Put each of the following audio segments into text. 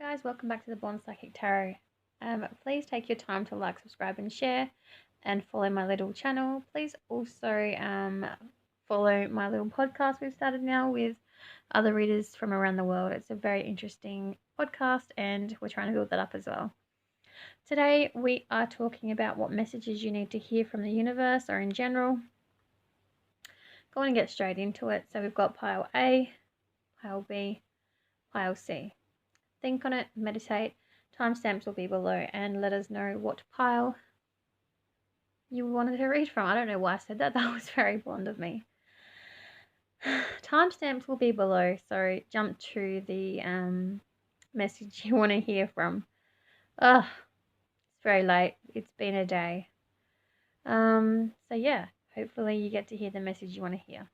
guys, welcome back to the Born Psychic Tarot. Please take your time to like, subscribe and share and follow my little channel. Please also follow my little podcast we've started now with other readers from around the world. It's a very interesting podcast and we're trying to build that up as well. Today we are talking about what messages you need to hear from the universe or in general. Going to get straight into it. So we've got pile A, pile B, pile C. Think on it, meditate. Timestamps will be below and let us know what pile you wanted to read from. I don't know why I said that. That was very blonde of me. Timestamps will be below, so jump to the message you want to hear from. Ugh, it's very late. It's been a day. So yeah, hopefully you get to hear the message you want to hear.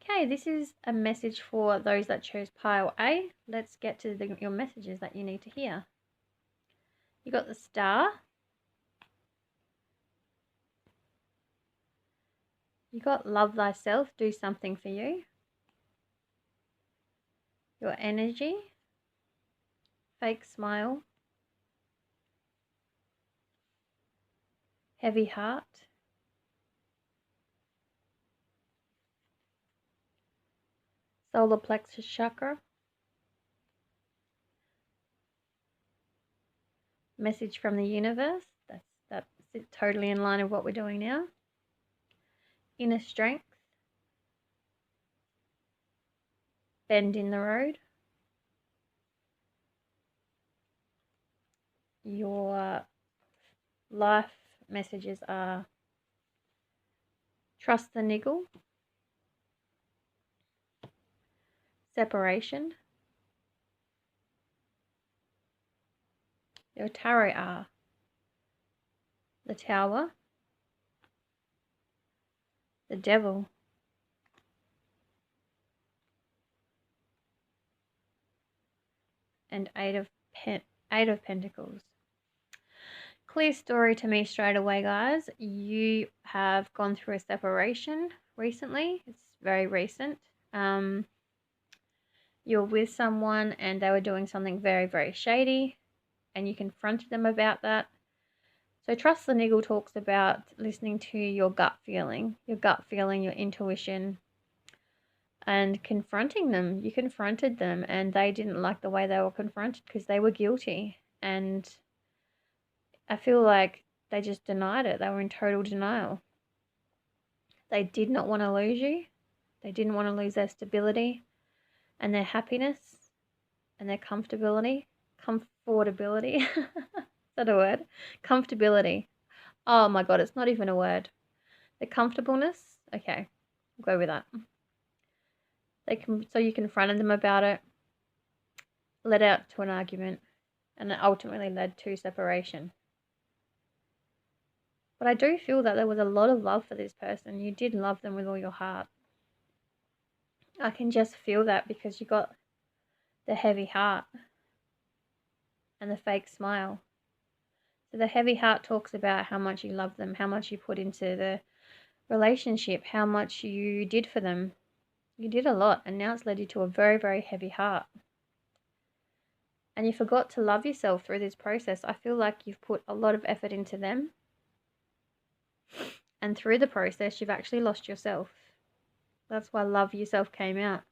Okay, this is a message for those that chose pile A. Let's get to your messages that you need to hear. You got the Star. You got Love Thyself, do something for you. Your Energy. Fake Smile. Heavy Heart. Solar Plexus Chakra. Message from the universe. That's totally in line with what we're doing now. Inner Strength. Bend in the Road. Your life messages are Trust the Niggle. Separation. Your tarot are the Tower, the Devil, and Eight of Pentacles. Clear story to me straight away, guys. You have gone through a separation recently. It's very recent. You're with someone and they were doing something very, very shady and you confronted them about that. So Trust the Niggle talks about listening to your gut feeling, your intuition, and confronting them. You confronted them and they didn't like the way they were confronted because they were guilty. And I feel like they just denied it. They were in total denial. They did not want to lose you. They didn't want to lose their stability and their happiness and their comfortability. Is that a word? Comfortability. Oh my God, it's not even a word. The comfortableness. Okay, I'll go with that. So you confronted them about it, led out to an argument, and it ultimately led to separation. But I do feel that there was a lot of love for this person. You did love them with all your heart. I can just feel that because you got the heavy heart and the fake smile. So the heavy heart talks about how much you love them, how much you put into the relationship, how much you did for them. You did a lot, and now it's led you to a very, very heavy heart. And you forgot to love yourself through this process. I feel like you've put a lot of effort into them. And through the process, you've actually lost yourself. That's why Love Yourself came out.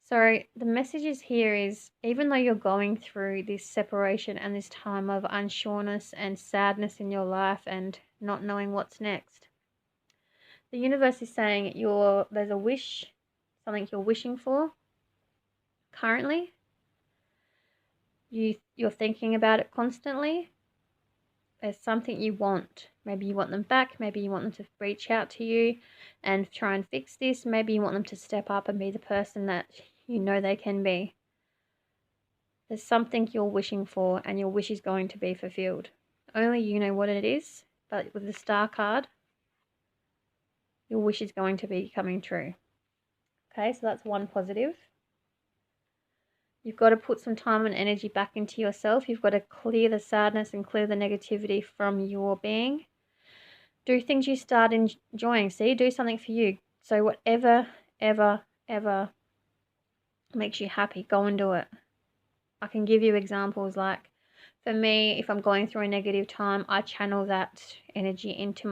So the messages here is, even though you're going through this separation and this time of unsureness and sadness in your life and not knowing what's next, the universe is saying there's a wish, something you're wishing for currently. You're thinking about it constantly. There's something you want. Maybe you want them back. Maybe you want them to reach out to you and try and fix this. Maybe you want them to step up and be the person that you know they can be. There's something you're wishing for and your wish is going to be fulfilled. Only you know what it is, but with the Star card, your wish is going to be coming true. Okay, so that's one positive. You've got to put some time and energy back into yourself. You've got to clear the sadness and clear the negativity from your being. Do things you start enjoying. See, do something for you. So whatever, ever makes you happy, go and do it. I can give you examples like, for me, if I'm going through a negative time, I channel that energy into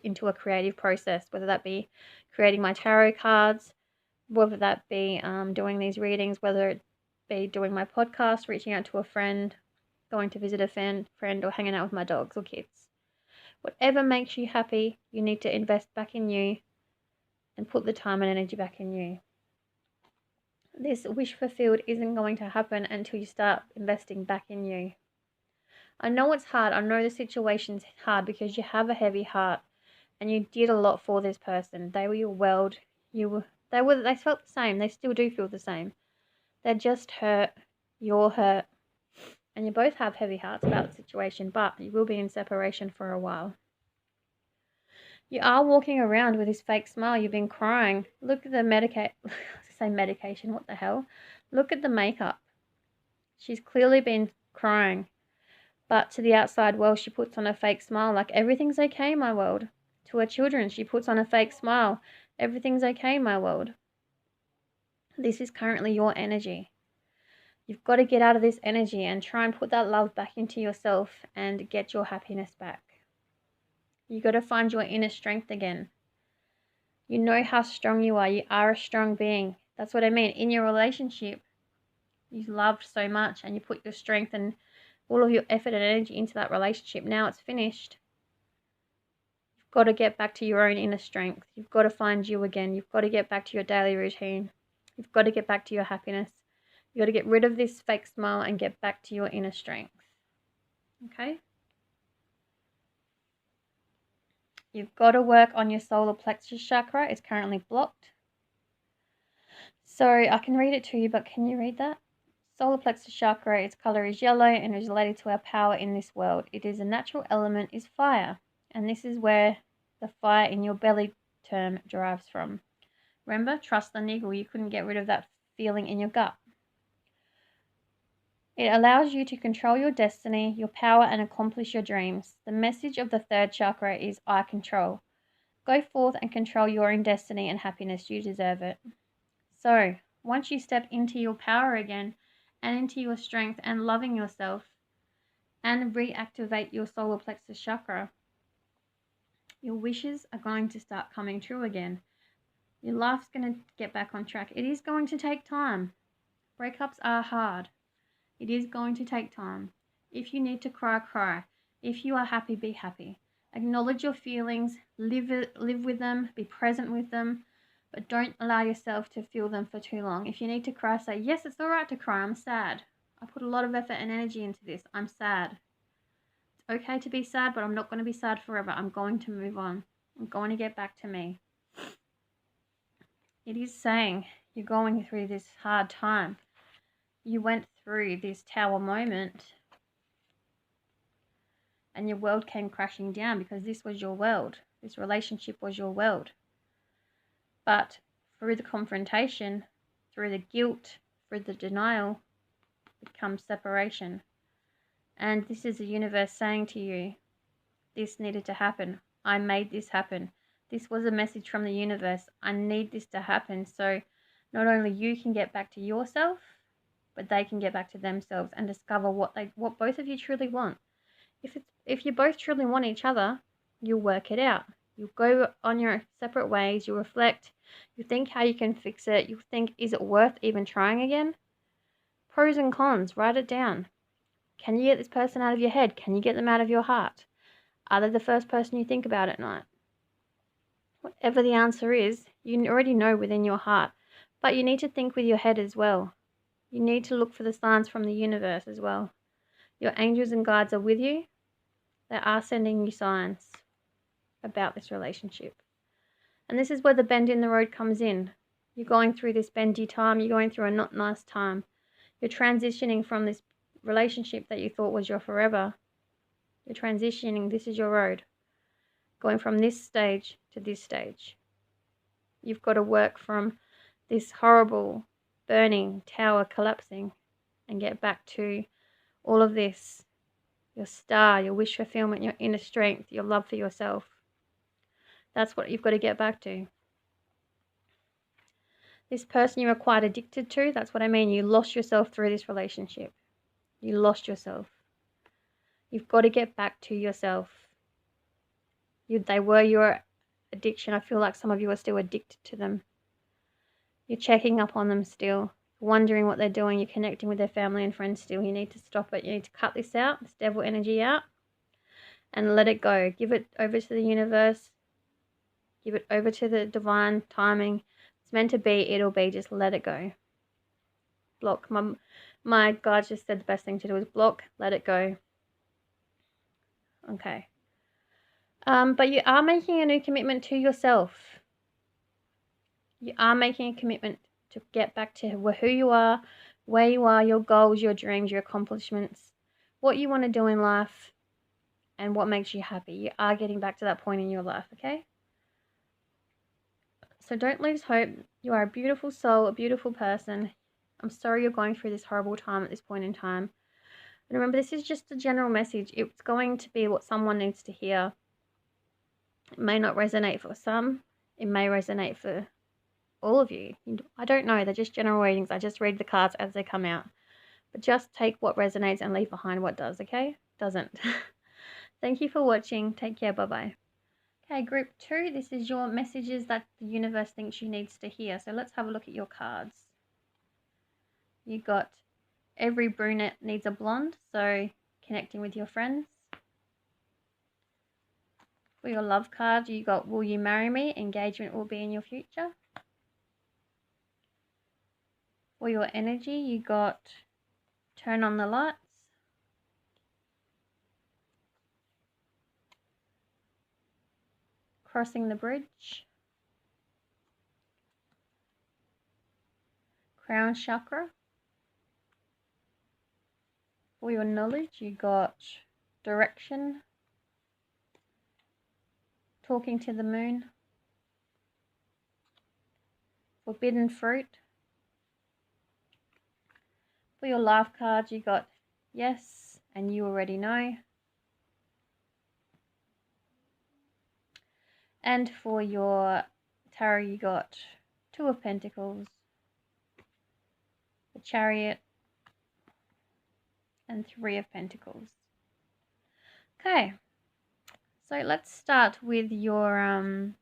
into a creative process, whether that be creating my tarot cards, whether that be doing these readings, whether it be doing my podcast, reaching out to a friend, going to visit a friend, or hanging out with my dogs or kids. Whatever makes you happy, you need to invest back in you and put the time and energy back in you. This wish fulfilled isn't going to happen until you start investing back in you. I know it's hard. I know the situation's hard because you have a heavy heart and you did a lot for this person. They were your world. They felt the same. They still do feel the same. They're just hurt. You're hurt. And you both have heavy hearts about the situation, but you will be in separation for a while. You are walking around with this fake smile. You've been crying. Look at the medication. What the hell? Look at the makeup. She's clearly been crying. But to the outside world, she puts on a fake smile like, everything's okay, my world. To her children, she puts on a fake smile. Everything's okay, my world. This is currently your energy. You've got to get out of this energy and try and put that love back into yourself and get your happiness back. You've got to find your inner strength again. You know how strong you are. You are a strong being. That's what I mean. In your relationship, you loved so much and you put your strength and all of your effort and energy into that relationship. Now it's finished. You've got to get back to your own inner strength. You've got to find you again. You've got to get back to your daily routine. You've got to get back to your happiness. You've got to get rid of this fake smile and get back to your inner strength. Okay? You've got to work on your solar plexus chakra. It's currently blocked. So I can read it to you, but can you read that? Solar plexus chakra, its color is yellow and is related to our power in this world. It is a natural element, is fire. And this is where the fire in your belly term derives from. Remember, trust the niggle. You couldn't get rid of that feeling in your gut. It allows you to control your destiny, your power, and accomplish your dreams. The message of the third chakra is I control. Go forth and control your own destiny and happiness. You deserve it. So, once you step into your power again and into your strength and loving yourself and reactivate your solar plexus chakra, your wishes are going to start coming true again. Your life's going to get back on track. It is going to take time. Breakups are hard. It is going to take time. If you need to cry, cry. If you are happy, be happy. Acknowledge your feelings, live with them, be present with them, but don't allow yourself to feel them for too long. If you need to cry, say, yes, it's all right to cry. I'm sad. I put a lot of effort and energy into this. I'm sad. It's okay to be sad, but I'm not going to be sad forever. I'm going to move on. I'm going to get back to me. It is saying you're going through this hard time. You went through this tower moment and your world came crashing down because this was your world. This relationship was your world. But through the confrontation, through the guilt, through the denial, it comes separation. And this is the universe saying to you, this needed to happen. I made this happen. This was a message from the universe. I need this to happen so not only you can get back to yourself, but they can get back to themselves and discover what both of you truly want. If you both truly want each other, you'll work it out. You'll go on your separate ways, you'll reflect, you think how you can fix it, you think, is it worth even trying again? Pros and cons, write it down. Can you get this person out of your head? Can you get them out of your heart? Are they the first person you think about at night? Whatever the answer is, you already know within your heart, but you need to think with your head as well. You need to look for the signs from the universe as well. Your angels and guides are with you. They are sending you signs about this relationship. And this is where the bend in the road comes in. You're going through this bendy time. You're going through a not nice time. You're transitioning from this relationship that you thought was your forever. You're transitioning. This is your road. Going from this stage to this stage. You've got to work from this horrible burning tower collapsing and get back to all of this, your star, your wish fulfillment, your inner strength, your love for yourself. That's what you've got to get back to. This person you were quite addicted to, that's what I mean. You lost yourself through this relationship. You lost yourself. You've got to get back to yourself. They were your addiction. I feel like some of you are still addicted to them. You're checking up on them still, wondering what they're doing. You're connecting with their family and friends still. You need to stop it. You need to cut this out, this devil energy out, and let it go. Give it over to the universe. Give it over to the divine timing. It's meant to be, it'll be. Just let it go. Block. My God just said the best thing to do is block, let it go. Okay. But you are making a new commitment to yourself. You are making a commitment to get back to who you are, where you are, your goals, your dreams, your accomplishments, what you want to do in life, and what makes you happy. You are getting back to that point in your life, okay? So don't lose hope. You are a beautiful soul, a beautiful person. I'm sorry you're going through this horrible time at this point in time. But remember, this is just a general message. It's going to be what someone needs to hear. It may not resonate for some. It may resonate for all of you. I don't know. They're just general readings. I just read the cards as they come out. But just take what resonates and leave behind what does, okay? Doesn't. Thank you for watching. Take care. Bye-bye. Okay, group 2. This is your messages that the universe thinks you needs to hear. So let's have a look at your cards. You got every brunette needs a blonde. So connecting with your friends. For your love card, you got will you marry me? Engagement will be in your future. For your energy, you got turn on the lights. Crossing the bridge. Crown chakra. For your knowledge, you got direction. Talking to the moon. Forbidden fruit. For your life cards, you got yes, and you already know. And for your tarot, you got Two of Pentacles, the Chariot, and Three of Pentacles. Okay, so let's start with your,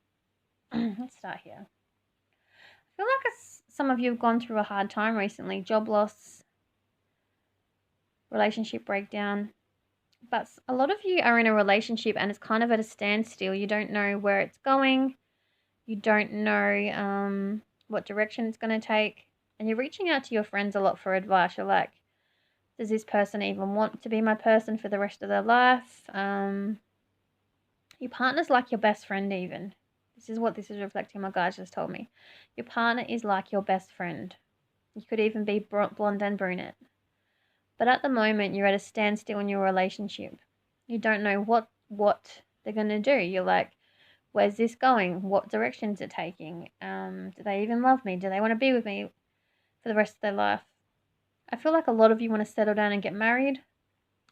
let's start here. I feel like some of you have gone through a hard time recently, job loss, relationship breakdown. But a lot of you are in a relationship and it's kind of at a standstill. You don't know where it's going. You don't know what direction it's going to take. And you're reaching out to your friends a lot for advice. You're like, does this person even want to be my person for the rest of their life? Your partner's like your best friend even. This is what this is reflecting. My guys just told me. Your partner is like your best friend. You could even be blonde and brunette. But at the moment, you're at a standstill in your relationship. You don't know what they're going to do. You're like, where's this going? What direction is it taking? Do they even love me? Do they want to be with me for the rest of their life? I feel like a lot of you want to settle down and get married,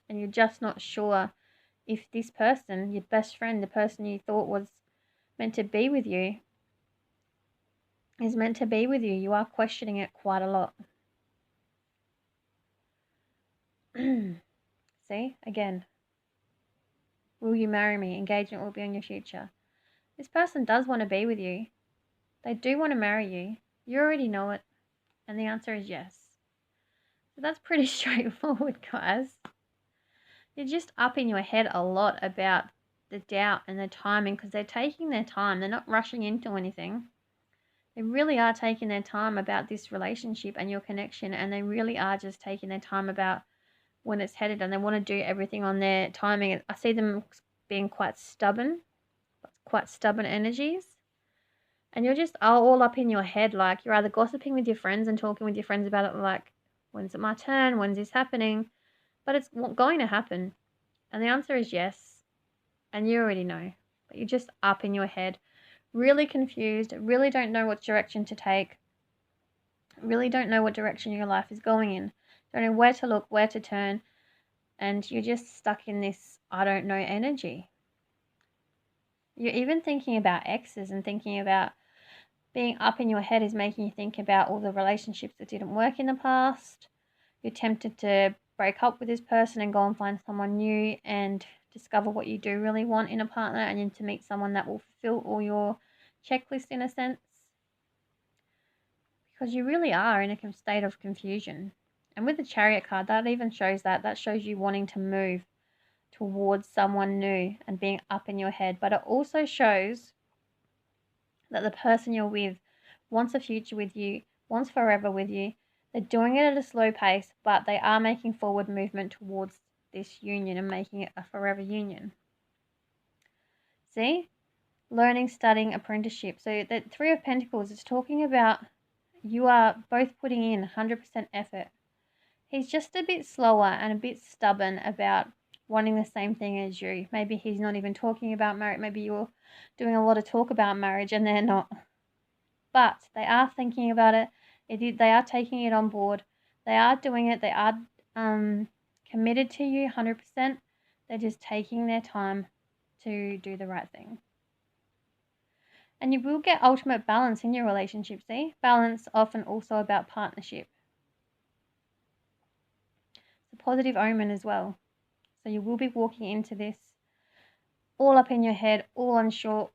and you're just not sure if this person, your best friend, the person you thought was meant to be with you, is meant to be with you. You are questioning it quite a lot. See, again, will you marry me? Engagement will be in your future. This person does want to be with you. They do want to marry you. You already know it. And the answer is yes. So that's pretty straightforward, guys. You're just up in your head a lot about the doubt and the timing because they're taking their time. They're not rushing into anything. They really are taking their time about this relationship and your connection, and they really are just taking their time about when it's headed, and they want to do everything on their timing. I see them being quite stubborn energies, and you're just all up in your head, like you're either gossiping with your friends and talking with your friends about it, like, when's it my turn? When's this happening? But it's going to happen, and the answer is yes, and you already know, but you're just up in your head, really confused, really don't know what direction to take, really don't know what direction your life is going in, don't know where to look, where to turn, and you're just stuck in this I don't know energy. You're even thinking about exes and thinking about Being up in your head is making you think about all the relationships that didn't work in the past. You're tempted to break up with this person and go and find someone new and discover what you do really want in a partner, and then to meet someone that will fulfill all your checklists in a sense. Because you really are in a state of confusion. And with the Chariot card, that even shows that shows you wanting to move towards someone new and being up in your head. But it also shows that the person you're with wants a future with you, wants forever with you. They're doing it at a slow pace, but they are making forward movement towards this union and making it a forever union. See? Learning, studying, apprenticeship. So the Three of Pentacles is talking about you are both putting in 100% effort. He's just a bit slower and a bit stubborn about wanting the same thing as you. Maybe he's not even talking about marriage. Maybe you're doing a lot of talk about marriage and they're not. But they are thinking about it. They are taking it on board. They are doing it. They are committed to you 100%. They're just taking their time to do the right thing. And you will get ultimate balance in your relationship, see? Balance often also about partnership. It's a positive omen as well. So you will be walking into this all up in your head, all unsure,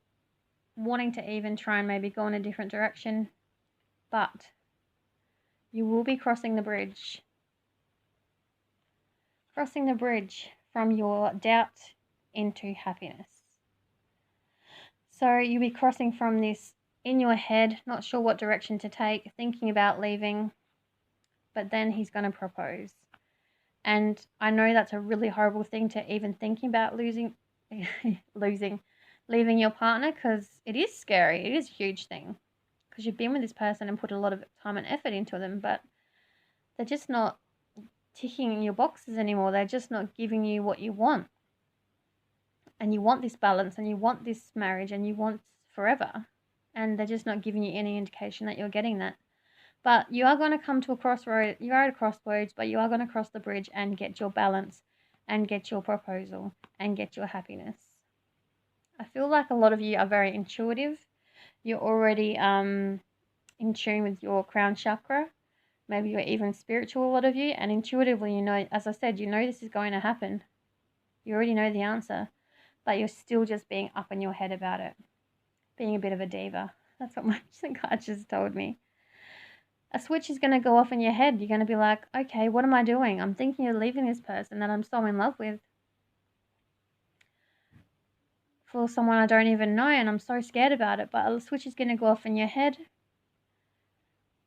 wanting to even try and maybe go in a different direction. But you will be crossing the bridge. Crossing the bridge from your doubt into happiness. So you'll be crossing from this in your head, not sure what direction to take, thinking about leaving, but then he's going to propose. And I know that's a really horrible thing to even thinking about leaving your partner, because it is scary. It is a huge thing because you've been with this person and put a lot of time and effort into them, but they're just not ticking your boxes anymore. They're just not giving you what you want. And you want this balance and you want this marriage and you want forever. And they're just not giving you any indication that you're getting that. But you are going to come to a crossroad. You are at a crossroads, but you are going to cross the bridge and get your balance and get your proposal and get your happiness. I feel like a lot of you are very intuitive. You're already in tune with your crown chakra. Maybe you're even spiritual, a lot of you. And intuitively, you know, as I said, you know this is going to happen. You already know the answer. But you're still just being up in your head about it. Being a bit of a diva. That's what my card just told me. A switch is going to go off in your head. You're going to be like, okay, what am I doing? I'm thinking of leaving this person that I'm so in love with for someone I don't even know, and I'm so scared about it. But a switch is going to go off in your head.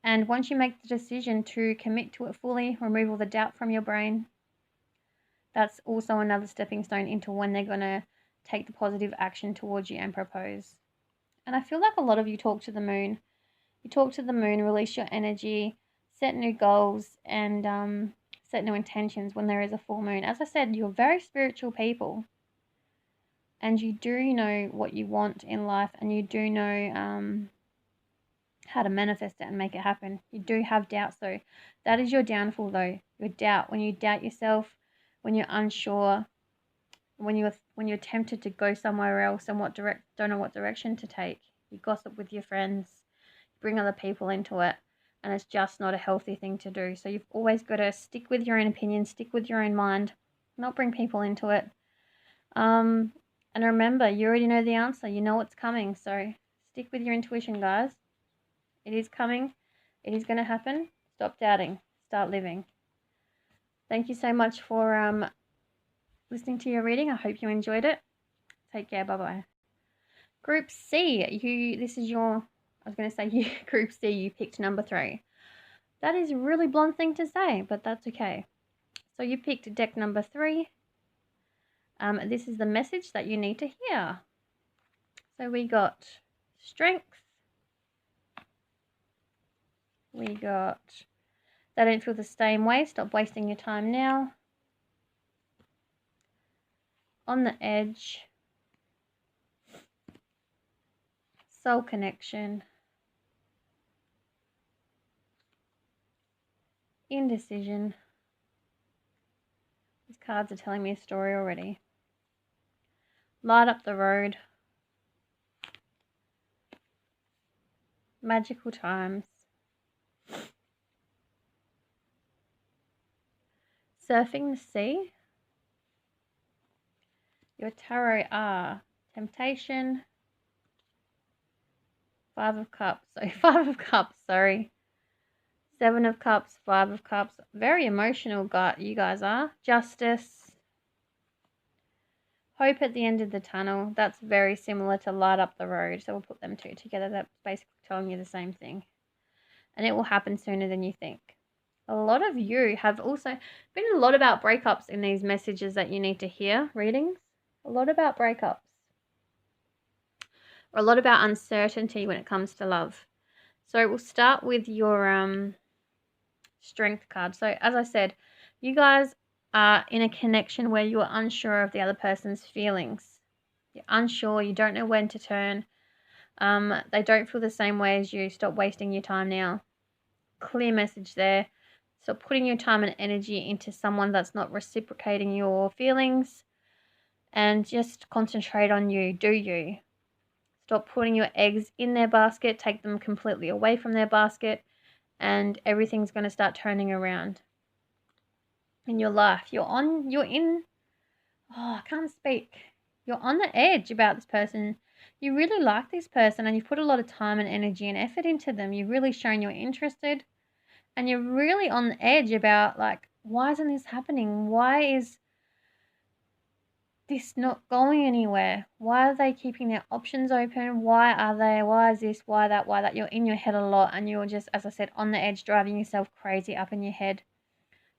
And once you make the decision to commit to it fully, remove all the doubt from your brain, that's also another stepping stone into when they're going to take the positive action towards you and propose. And I feel like a lot of you talk to the moon. You talk to the moon, release your energy, set new goals, and set new intentions when there is a full moon. As I said, you're very spiritual people. And you do know what you want in life, and you do know how to manifest it and make it happen. You do have doubts, though. That is your downfall, though. Your doubt. When you doubt yourself, when you're unsure, when you're tempted to go somewhere else and don't know what direction to take. You gossip with your friends, you bring other people into it, and it's just not a healthy thing to do. So you've always got to stick with your own opinion, stick with your own mind, not bring people into it. And remember, you already know the answer. You know what's coming. So stick with your intuition, guys. It is coming. It is going to happen. Stop doubting. Start living. Thank you so much for listening to your reading. I hope you enjoyed it. Take care. Bye-bye. Group C. Group C, you picked number 3. That is a really blunt thing to say, but that's okay. So you picked deck number 3. This is the message that you need to hear. So we got strength. We got they don't feel the same way. Stop wasting your time now. On the edge. Soul connection. Indecision. These cards are telling me a story already. Light up the road. Magical times. Surfing the sea. Your tarot are temptation, 5 of cups, so 5 of cups, sorry. 7 of cups, 5 of cups. Very emotional, you guys are. Justice. Hope at the end of the tunnel. That's very similar to light up the road. So we'll put them two together. That's basically telling you the same thing. And it will happen sooner than you think. A lot of you have also been a lot about breakups in these messages that you need to hear, readings. A lot about breakups. Or a lot about uncertainty when it comes to love. So we'll start with your strength card. So as I said, you guys are in a connection where you are unsure of the other person's feelings. You're unsure, you don't know when to turn. They don't feel the same way as you. Stop wasting your time now. Clear message there. Stop putting your time and energy into someone that's not reciprocating your feelings, and just concentrate on you. Do you. Stop putting your eggs in their basket. Take them completely away from their basket, and everything's going to start turning around in your life. I can't speak. You're on the edge about this person. You really like this person, and you've put a lot of time and energy and effort into them. You've really shown you're interested, and you're really on the edge about, like, why isn't this happening? Why is this not going anywhere? Why are they keeping their options open? Why is this, why that? You're in your head a lot, and you're just, as I said, on the edge, driving yourself crazy up in your head,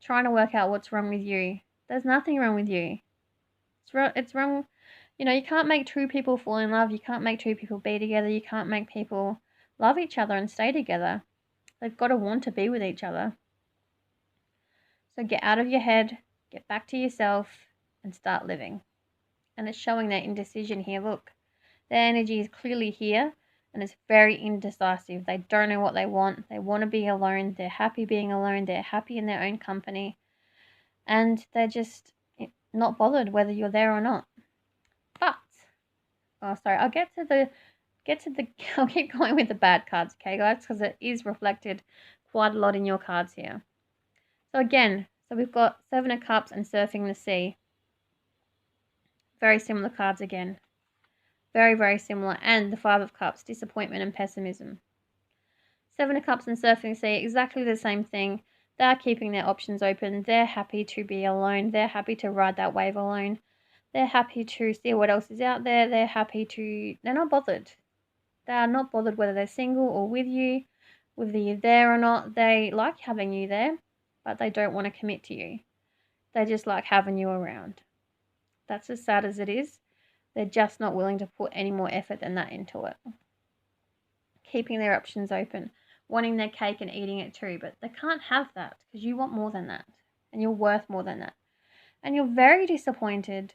trying to work out what's wrong with you. There's nothing wrong with you. It's wrong. You know, you can't make two people fall in love. You can't make two people be together. You can't make people love each other and stay together. They've got to want to be with each other. So get out of your head, get back to yourself, and start living. And it's showing that indecision here. Look, their energy is clearly here, and it's very indecisive. They don't know what they want. They want to be alone. They're happy being alone. They're happy in their own company. And they're just not bothered whether you're there or not. But, I'll keep going with the bad cards, okay, guys, because it is reflected quite a lot in your cards here. So again, we've got 7 of Cups and Surfing the Sea. Very similar cards again. Very, very similar. And the 5 of Cups, disappointment and pessimism. 7 of Cups and Surfing the Sea, exactly the same thing. They're keeping their options open. They're happy to be alone. They're happy to ride that wave alone. They're happy to see what else is out there. They're not bothered. They are not bothered whether they're single or with you, whether you're there or not. They like having you there, but they don't want to commit to you. They just like having you around. That's as sad as it is. They're just not willing to put any more effort than that into it. Keeping their options open, wanting their cake and eating it too, but they can't have that because you want more than that, and you're worth more than that. And you're very disappointed.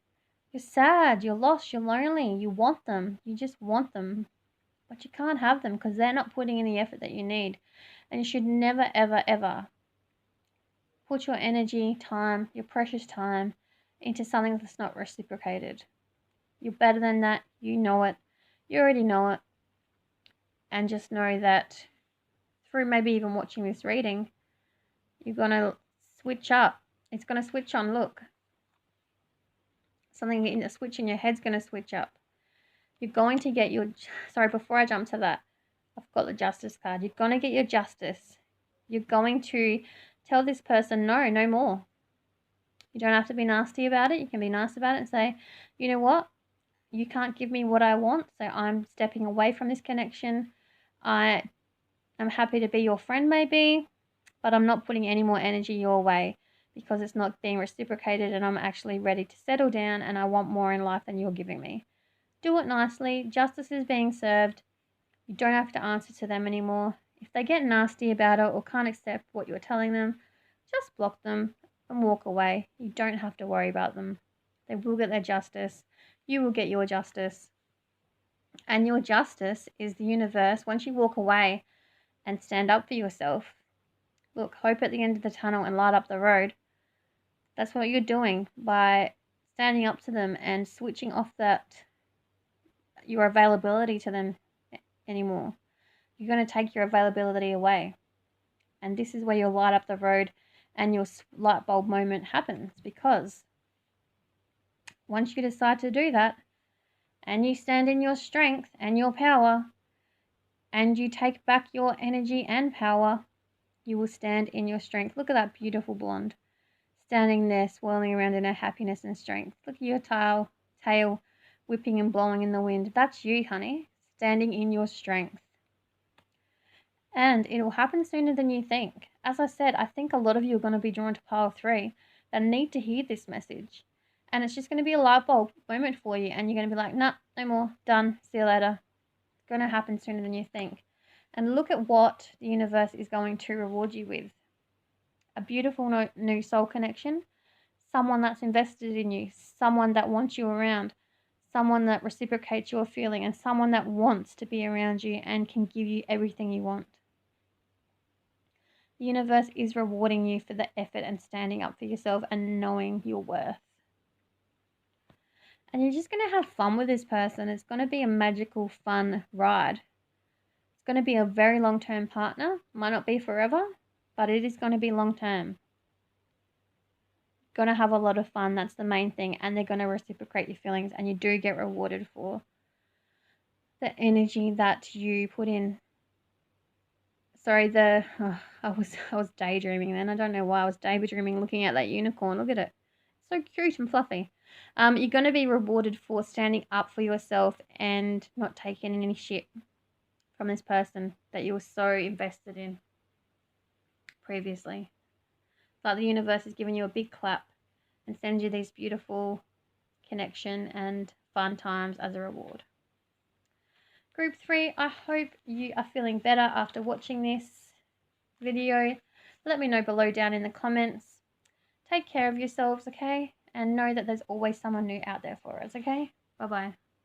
You're sad, you're lost, you're lonely. You want them. You just want them. But you can't have them because they're not putting in the effort that you need. And you should never, ever, ever put your energy, time, your precious time into something that's not reciprocated. You're better than that. You know it. You already know it. And just know that through maybe even watching this reading, you're going to switch up. It's going to switch on. Look. Something in the switch in your head's going to switch up. You're going to get before I jump to that, I've got the Justice card. You're going to get your justice. You're going to tell this person, no more. You don't have to be nasty about it. You can be nice about it and say, you know what? You can't give me what I want, so I'm stepping away from this connection. I am happy to be your friend maybe, but I'm not putting any more energy your way because it's not being reciprocated, and I'm actually ready to settle down and I want more in life than you're giving me. Do it nicely. Justice is being served. You don't have to answer to them anymore. If they get nasty about it or can't accept what you're telling them, just block them and walk away. You don't have to worry about them. They will get their justice. You will get your justice. And your justice is the universe. Once you walk away and stand up for yourself, look, hope at the end of the tunnel and light up the road. That's what you're doing by standing up to them and switching off your availability to them anymore. You're going to take your availability away. And this is where you'll light up the road and your light bulb moment happens, because once you decide to do that and you stand in your strength and your power and you take back your energy and power, you will stand in your strength. Look at that beautiful blonde standing there swirling around in her happiness and strength. Look at your tail whipping and blowing in the wind. That's you, honey, standing in your strength. And it will happen sooner than you think. As I said, I think a lot of you are going to be drawn to pile 3 that need to hear this message. And it's just going to be a light bulb moment for you. And you're going to be like, nah, no more, done, see you later. It's going to happen sooner than you think. And look at what the universe is going to reward you with. A beautiful new soul connection. Someone that's invested in you. Someone that wants you around. Someone that reciprocates your feeling. And someone that wants to be around you and can give you everything you want. The universe is rewarding you for the effort and standing up for yourself and knowing your worth. And you're just going to have fun with this person. It's going to be a magical, fun ride. It's going to be a very long-term partner. Might not be forever, but it is going to be long-term. Going to have a lot of fun. That's the main thing. And they're going to reciprocate your feelings. And you do get rewarded for the energy that you put in. Sorry, I was daydreaming then. I don't know why I was daydreaming looking at that unicorn. Look at it. So cute and fluffy. You're going to be rewarded for standing up for yourself and not taking any shit from this person that you were so invested in previously. It's like the universe is giving you a big clap and sends you these beautiful connection and fun times as a reward. Group 3, I hope you are feeling better after watching this video. Let me know below down in the comments. Take care of yourselves, okay? And know that there's always someone new out there for us, okay? Bye-bye.